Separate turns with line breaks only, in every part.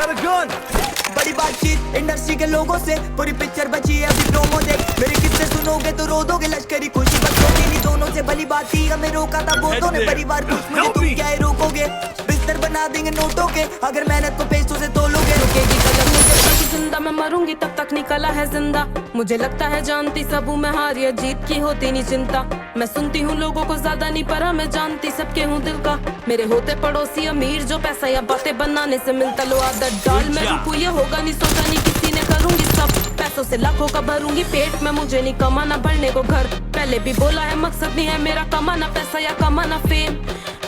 बड़ी बातचीत इंडस्ट्री के लोगों से, पूरी पिक्चर बची है अभी प्रोमो देख। मेरे किस्से सुनोगे तो रो दोगे, लश्करी खुशी बस होगी नहीं दोनों से। भली बात ही हमें रोका था बहुतों ने, परिवार कुछ मुझे तुम क्या ही रोकोगे। बिस्तर बना देंगे नोटों के अगर मेहनत को पैसों से तोलोगे।
रुकेगी कलम मुझे तक जिंदा, मैं मरूंगी तब तक निकला है जिंदा। मुझे लगता है जानती सब हूँ मैं, हार या जीत की होती नहीं चिंता। मैं सुनती हूँ लोगों को ज्यादा नहीं परा, मैं जानती सबके हूँ दिल का। मेरे होते पड़ोसी अमीर जो पैसा या बातें बनाने से मिलता, लो आदत डाल मैं रुकू ये होगा नहीं सोचा नहीं किसी ने, करूंगी सब पैसों से लाखों का भरूंगी पेट में, मुझे नहीं कमाना भरने को घर। पहले भी बोला है मकसद नहीं है मेरा कमाना पैसा या कमाना फेम,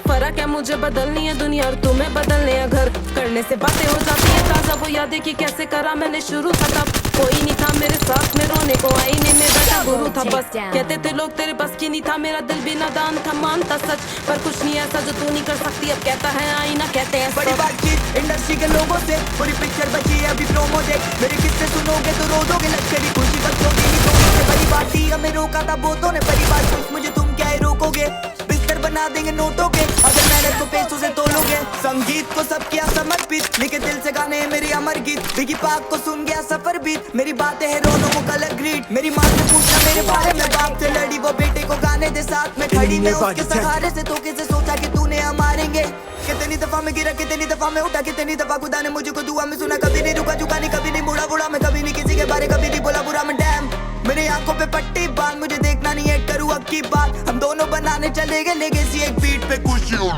फर्क है मुझे बदलनी है दुनिया और तुम्हें बदलने है घर। करने से बातें हो जाती है ताजा वो यादें कि कैसे करा मैंने शुरू था तब, कोई नहीं था मेरे साथ में रोने को, आईने में बैठा गुरु था बस। कहते थे लोग तेरे बस की नहीं था, मेरा दिल भी नादान था मानता सच, पर कुछ नहीं ऐसा जो तू नहीं कर सकती। अब कहता है आईना कहते हैं
बड़ी बातचीत इंडस्ट्री के लोगों से, पूरी पिक्चर बची है अभी प्रोमो देख। मेरे किस्से सुनोगे तो रो दोगे, लश्करी खुशी बस होगी नहीं दोनों से। बड़ी बात ही हमें रोका था बहुतों ने, परिवार कुछ मुझे तुम क्या ही रोकोगे। बिस्तर बना देंगे नोटों के अगर मेहनत को पैसों से तोलोगे। संगीत को सब किया समर्पित, लिखे दिल से गाने हैं मेरे अमर गीत। बिगी पाक को सुन गया सफर बीत, मेरी बातें हैं रोनों को कलर ग्रीट। मेरी माँ से पूछना मेरे बारे में, बाप से लड़ी वो बेटे को गाने दे साथ में खड़ी। मैं उसके सहारे से धोखे से सोचा कि तूने हम मारेंगे। कितनी दफा मैं गिरा कितनी दफा मैं उठा, कितनी दफा खुदा ने मुझको दुआ में सुना। कभी नहीं रुका झुका नहीं, कभी नहीं मुड़ा बुढ़ा मैं, कभी नहीं किसी के बारे कभी नहीं बोला बुरा मैं। डैम मेरी आंखों पे पट्टी बांध, मुझे देखना नहीं है करूँ अब की बात। हम दोनों बनाने चले गए लेगेसी एक बीट पे खुशी हो।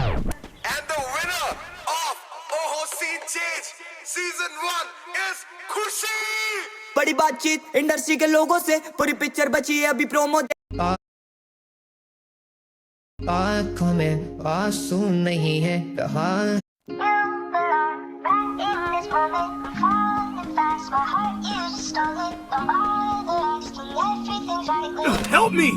And the winner of Oho Scene Change Season 1 is Khushi!
बड़ी बातचीत इंडस्ट्री के लोगों से, पूरी पिक्चर बची है अभी प्रोमो।
आँखों में आंसू नहीं है कहा।
Help me!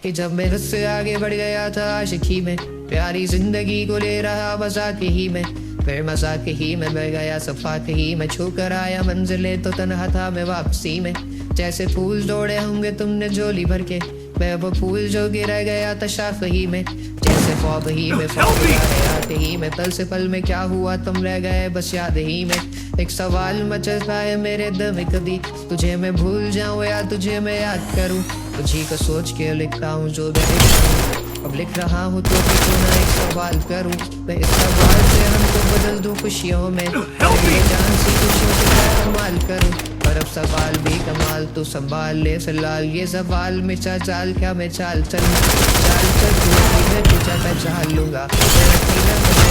कि जब मैं उससे आगे बढ़ गया था आशिकी में, प्यारी जिंदगी को ले रहा मजाक ही में, फिर मजाक ही में बढ़ गया सफाक ही में। छू कर आया मंजिले तो तन्हा था मैं वापसी में, जैसे फूल तोड़े होंगे तुमने झोली भर के, मैं वो फूल जो गिर गया था शाख ही में। जैसे ख्वाब ही में आते ही में, पल से पल में क्या हुआ तुम रह गए बस याद ही में। एक सवाल मचलता है मेरे दिल में, कभी तुझे मैं भूल जाऊं या तुझे मैं याद करूं। तुझी को सोच के लिखता हूँ जो भी अब लिख रहा हूँ, तो क्यों ना एक सवाल करूं। मैं इस सवाल से हमको बदल दूं खुशियों में, जान सी खुशियों से कमाल करूं। पर अब सवाल भी कमाल तू संभाल ले फिलहाल, ये सवाल में चाल क्या मैं चाल चल मैं तुझे पहचान लूंगा।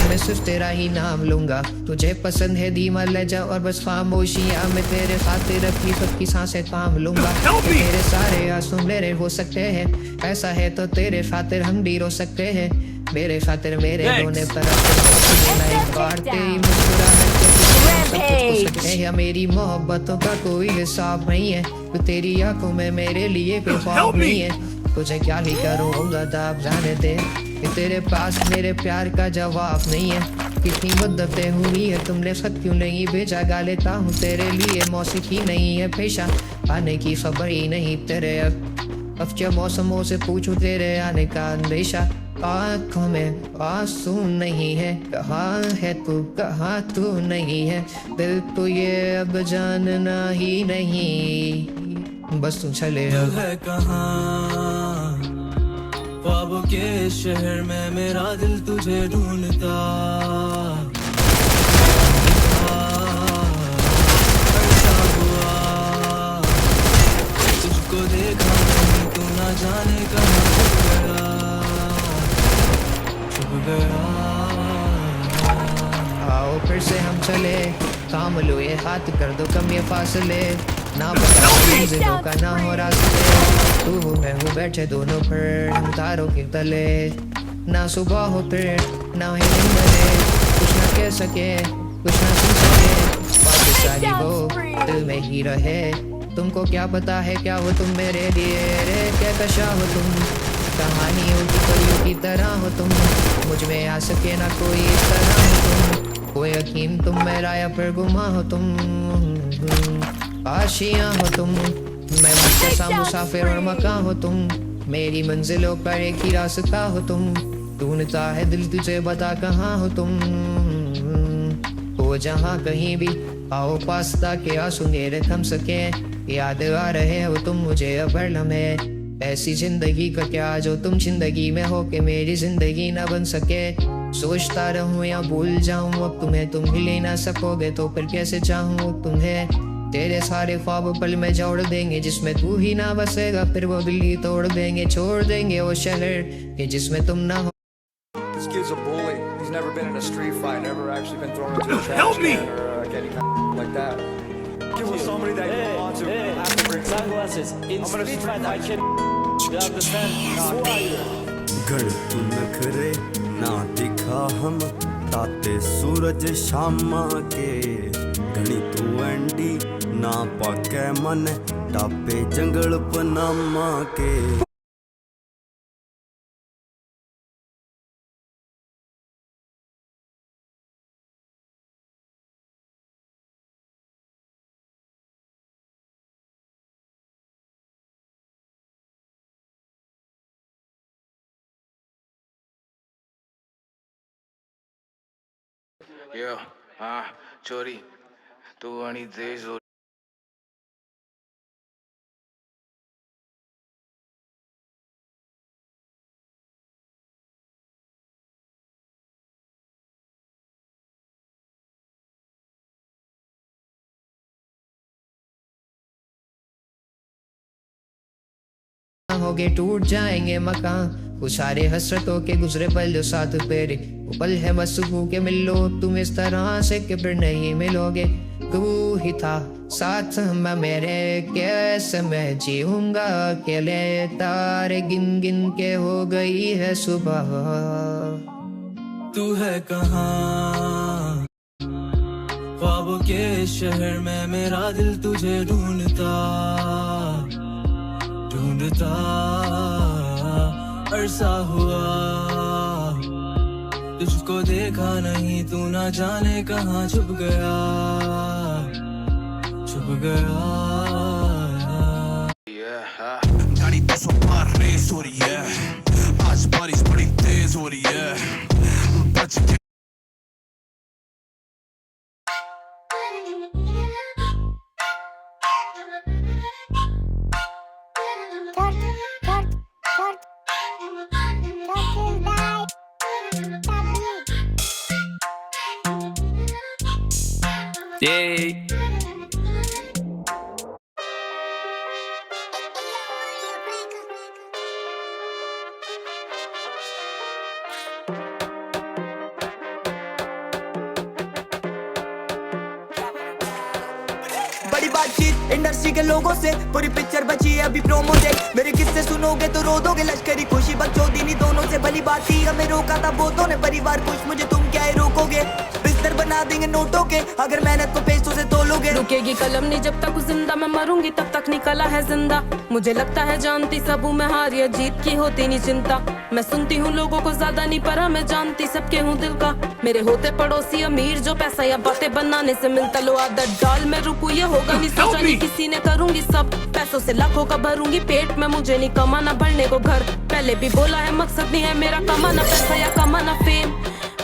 मैं सिर्फ तेरा ही नाम लूंगा, तुझे पसंद है धीमा लहजा और बस खामोशियां, मैं तेरे खातिर अपनी सबकी सांसें थाम लूंगा। तेरे सारे आंसू मेरे हो सकते हैं, ऐसा है तो तेरे खातिर हम भी रो सकते हैं। मेरे खातिर मेरे रोने पर एक बार तेरी मुस्कुराहट है, मेरी मोहब्बतों का कोई हिसाब नहीं है। तो तेरी आंखों में मेरे लिए कोई ख्वाब नहीं है, तुझे क्या ही करूँगा आप जाने दे कि तेरे पास मेरे प्यार का जवाब नहीं है। कितनी मुद्दतें हुई है तुमने खत क्यों नहीं भेजा, गा लेता हूँ तेरे लिए मौसीकी नहीं है पेशा, आने की खबर ही नहीं तेरे। अब क्या मौसमों से पूछूं तेरे आने का अंदेशा, आँखों में आंसू नहीं है कहाँ है तू कहाँ तू नहीं है। दिल तो ये अब जानना ही नहीं, बस तू चले
है कहाँ ख्वाबों के शहर में, मेरा दिल तुझे ढूंढता। तुझको देखा नहीं तू ना जाने कहाँ छुप गया।
आओ फिर से हम चले, काम लो ये हाथ कर दो कम ये फासले, ना बता मंजिलों का ना हो रास्ते। तू हो मैं हूँ बैठे दोनों पर तारों के तले, ना सुबह हो फिर ना ही दिन बने, कुछ ना कह सके कुछ ना सुन सके, बातें सारी वो दिल में ही रहे। तुमको क्या पता है क्या हो तुम मेरे लिए रे, क्या कशा हो तुम कहानियों की परियों की तरह हो तुम, मुझ में आ सके ना कोई इस तरह हो तुम, कोई यकीन तुम मेरा या फिर गुमा हो तुम, आशियाँ हो तुम, मैं मुख्तसा मुसाफिर और मकान हो तुम, मेरी मंजिलों पर एक ही रास्ता हो तुम, ढूंढता है दिल तुझे बता कहाँ हो तुम। जहाँ कहीं भी, आओ पास्ता के आंसू मेरे थम सके, याद आ रहे हो तुम मुझे अब हर लम्हे। ऐसी जिंदगी का क्या जो तुम जिंदगी में हो के मेरी जिंदगी ना बन सके। सोचता रहूं या भूल जाऊं अब तुम्हें, तुम ही ले ना सकोगे तो फिर कैसे चाहूं तुम्हें। तेरे सारे ख्वाब पल में जोड़ देंगे जिसमें तू ही ना बसेगा, फिर वो दिल्ली तोड़ देंगे, छोड़ देंगे वो शहर के जिसमें तुम ना हो।
This kid's a bully. He's never been in a street fight, never actually been thrown into a trash can or any kind of like that. Kid was somebody that you want to have to bring
sunglasses. In street fight, I can understand. Who are you?
गढ़ तू नखरे ना दिखा हम ताते सूरज शामा के, घनी तू एंडी ना पाके मन टापे जंगल पनामा के।
Yo, चोरी तू अणी तेज हो।
होगे टूट जाएंगे मकान, वो सारे हसरतों के गुजरे पल जो साथ फेरे, वो पल है बस के मिल लो तुम इस तरह से कि फिर नहीं मिलोगे। तू ही था साथ में मेरे, कैसे मैं जीऊंगा अकेले, तारे गिन गिन के हो गई है सुबह।
तू है कहाँ ख्वाबों के शहर में, मेरा दिल तुझे ढूंढता ढूंढता अरसा हुआ, तुझको देखा नहीं, तू ना जाने कहाँ छुप गया छुप गया।
गाड़ी 200 पार रेस हो रही है, आज बारिश बड़ी तेज हो रही है, बच के
बड़ी बातचीत इंडस्ट्री के लोगों से, पूरी पिक्चर बची है अभी प्रोमो देख, मेरे किस्से सुनोगे तो रो दोगे। लश्करी खुशी बकचोदी दोनों से भली बात थी, हमें रोका था बहुतों ने, परिवार खुश मुझे तुम क्या ही रोकोगे। बिस्तर बना देंगे नोटों के अगर मेहनत को पैसों से तोलोगे।
रुकेगी कलम नहीं जब तक जिंदा, मैं मरूंगी तब तक निकला है जिंदा। मुझे लगता है जानती सब हूँ मैं, हार या जीत की होती नहीं चिंता। मैं सुनती हूँ लोगों को ज्यादा नहीं परा, मैं जानती सबके हूँ दिल का। मेरे होते पड़ोसी अमीर जो पैसा या बातें बनाने से मिलता, लो आदत डाल मैं रुकू ये होगा नहीं, सोचा नहीं किसी ने करूंगी सब पैसों से लाखों का भरूंगी पेट में, मुझे नहीं कमाना भरने को घर। पहले भी बोला है मकसद नहीं है मेरा कमाना पैसा या कमाना फेम,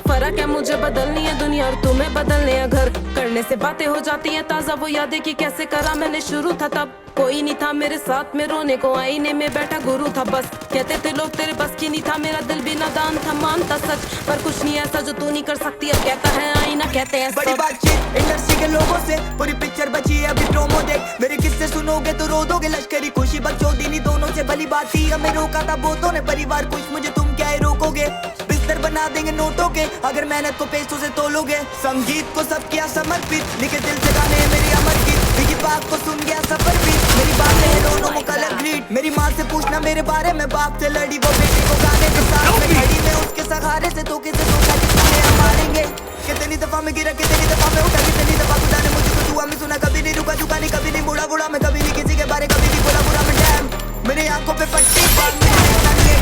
फर्क है मुझे बदलनी है दुनिया और तुम्हें बदलने है घर। करने से बातें हो जाती हैं ताजा वो यादें कि कैसे करा मैंने शुरू था तब, कोई नहीं था मेरे साथ में रोने को, आईने में बैठा गुरु था बस। कहते थे लोग तेरे बस की नहीं था, मेरा दिल भी नादान था, मानता सच पर कुछ नहीं ऐसा जो तू नहीं कर सकती। अब कहता है आईना कहते हैं
बड़ी बातचीत इंडस्ट्री के लोगों से, पूरी पिक्चर बची है अभी प्रोमो देख, मेरे किस्से सुनोगे तो रो दोगे। लश्करी खुशी बकचोदी दोनों से भली बात थी, हमें रोका था बहुतों ने, परिवार खुश मुझे तुम क्या ही रोकोगे। बिस्तर बना देंगे नोटों के अगर मेहनत को पैसों से तोलोगे। संगीत को सब किया समर्पित, लिखे दिल से गाने मेरी अमर गीत, बिगी बात को सुन गया सफर भी, मेरी बातें हैं दोनों को कलर ग्रीट। मेरी माँ से पूछना मेरे बारे में, बाप से लड़ी वो बेटे को गाने के साथ में खड़ी में, उसके सहारे से धोखे से सोचा कितने हम मारेंगे। कितनी दफा में गिरा कितनी दफा में उठा, कितनी दफा खुदा ने मुझको दुआ में सुना, कभी नहीं रुका झुका नहीं, कभी नहीं मुड़ा बुढ़ा मैं, कभी नहीं किसी के बारे कभी नहीं बोला बुरा मैं। डैम मेरी आंखों पे पट्टी बात में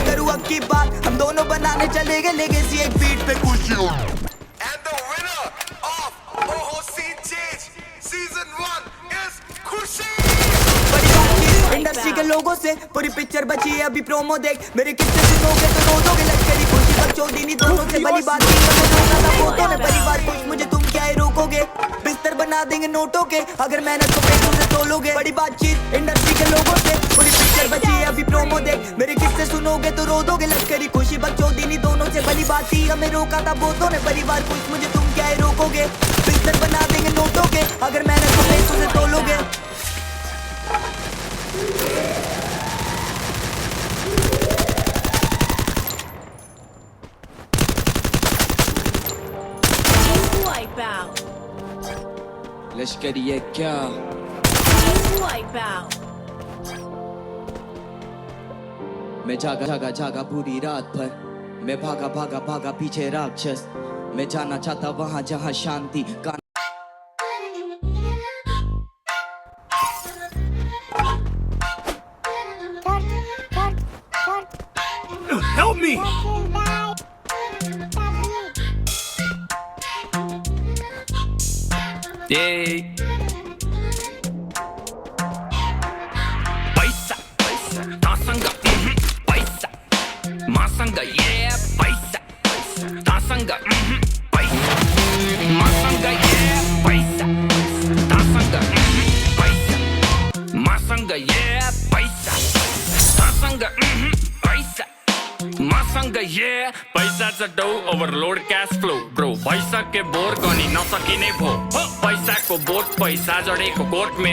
करूँ अब की बात, हम दोनों बनाने चले गए लेगेसी एक बीट पे खुशी हो।
And the winner of OOC Change Season 1 is खुशी।
बड़ी बातचीत इंडस्ट्री के लोगों से, पूरी पिक्चर बची है अभी प्रोमो देख, मेरे किस्से सुनोगे तो रो दोगे। लश्करी खुशी बकचोदी दोनों से भली बात थी, हमें रोका था बहुतों ने, परिवार खुश मुझे तुम क्या ही रोकोगे। रोकोगे बिस्तर बना देंगे नोटों के अगर मेहनत को पैसों से तोलोगे बड़ी बातचीत इंडस्ट्री के लोगों से पूरी पिक्चर बची है अभी प्रोमो देख मेरे किस्से सुनोगे तो रो दोगे लश्करी खुशी बकचोदी दोनों से भली बात ही हमें रोका था बहुतों ने परिवार कुछ मुझे तुम क्या ही रोकोगे बिस्तर बना देंगे नोटों के अगर मेहनत को पैसों से तोलोगे
लश्करी है क्या मैं जागा पूरी रात भर मैं भागा पीछे राक्षस मैं जाना चाहता वहां जहां शांति का
Help me!
पैसा तासंग पैसा मासंग ये पैसा तासंग पैसा मासंग ये पैसा तासंग पैसा मासंग ये पैसा तासंग पैसा मासंग ये पैसाचं डो ओव्हरलोड कॅश फ्लो ब्रो पैसा के बोर कोणी नसकिने भो पैसा को बोट पैसा जडेको कोट में